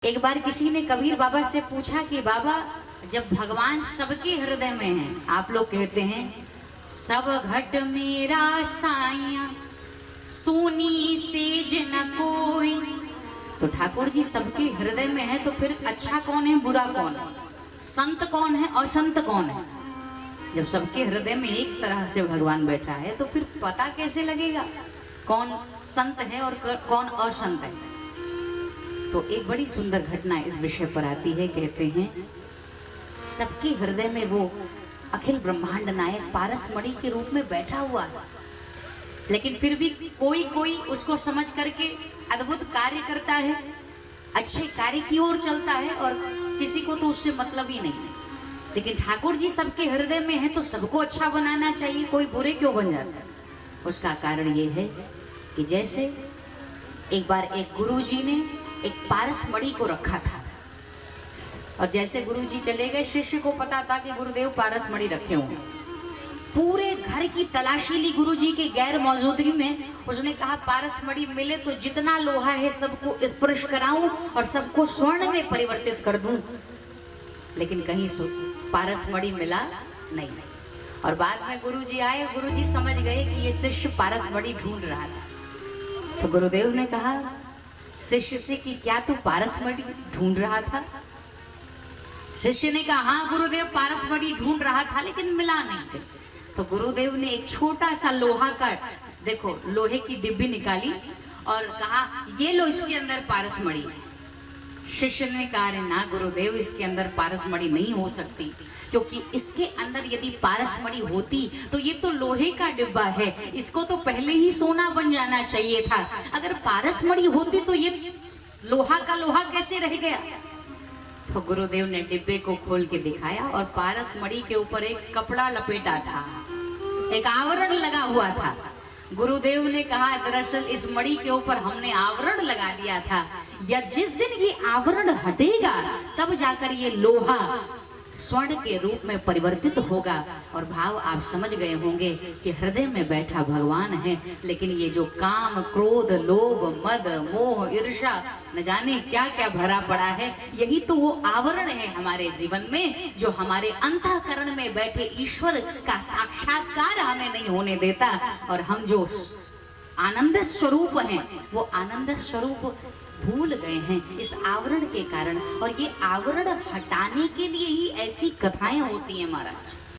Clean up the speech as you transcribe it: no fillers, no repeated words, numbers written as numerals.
एक बार किसी ने कबीर बाबा से पूछा कि बाबा, जब भगवान सबके हृदय में हैं, आप लोग कहते हैं सब घट मेरा साइया सोनी सेज न कोई, तो ठाकुर जी सबके हृदय में है तो फिर अच्छा कौन है बुरा कौन है, संत कौन है असंत कौन है? जब सबके हृदय में एक तरह से भगवान बैठा है तो फिर पता कैसे लगेगा कौन संत है और कौन असंत है? तो एक बड़ी सुंदर घटना इस विषय पर आती है। कहते हैं सबके हृदय में वो अखिल ब्रह्मांड नायक पारसमणि के रूप में बैठा हुआ है, लेकिन फिर भी कोई कोई उसको समझ करके अद्भुत कार्य करता है, अच्छे कार्य की ओर चलता है, और किसी को तो उससे मतलब ही नहीं। लेकिन ठाकुर जी सबके हृदय में है तो सबको अच्छा बनाना चाहिए, कोई बुरे क्यों बन जाता है? उसका कारण ये है कि जैसे एक बार एक गुरु जी ने एक पारसमणि को रखा था, और जैसे गुरु जी चले गए, शिष्य को पता था कि गुरुदेव पारसमणि रखे होंगे। पूरे घर की तलाशी ली गुरु जी के गैर मौजूदगी में। उसने कहा पारसमणि मिले तो जितना लोहा है सबको स्पर्श कराऊं और सबको स्वर्ण में परिवर्तित कर दूं, लेकिन कहीं पारसमणि मिला नहीं। और बाद में गुरु जी आए, गुरु जी समझ गए कि ये शिष्य पारसमणि ढूंढ रहा था। तो गुरुदेव ने कहा शिष्य से कि क्या तू पारसमणि ढूंढ रहा था? शिष्य ने कहा हाँ गुरुदेव, पारसमणि ढूंढ रहा था लेकिन मिला नहीं। तो गुरुदेव ने एक छोटा सा लोहा का, देखो लोहे की डिब्बी निकाली और कहा ये लो, इसके अंदर पारसमणि है। शिष्य ने कहा अरे ना गुरुदेव, इसके अंदर पारसमणि नहीं हो सकती, क्योंकि इसके अंदर यदि पारसमणि होती तो ये तो लोहे का डिब्बा है, इसको तो पहले ही सोना बन जाना चाहिए था। अगर पारसमणि होती तो ये लोहा का लोहा कैसे रह गया? तो गुरुदेव ने डिब्बे को खोल के दिखाया और पारसमणि के ऊपर एक कपड़ा लपेटा था, एक आवरण लगा हुआ था। गुरुदेव ने कहा दरअसल इस मणि के ऊपर हमने आवरण लगा दिया था, या जिस दिन ये आवरण हटेगा तब जाकर ये लोहा स्वर्ण के रूप में परिवर्तित होगा। और भाव आप समझ गए होंगे कि हृदय में बैठा भगवान है, लेकिन ये जो काम क्रोध लोभ मद मोह ईर्ष्या न जाने क्या क्या भरा पड़ा है, यही तो वो आवरण है हमारे जीवन में, जो हमारे अंतःकरण में बैठे ईश्वर का साक्षात्कार हमें नहीं होने देता। और हम जो आनंद स्वरूप हैं वो आनंद स्वरूप भूल गए हैं इस आवरण के कारण। और ये आवरण हटाने के लिए ही ऐसी कथाएं होती हैं महाराज।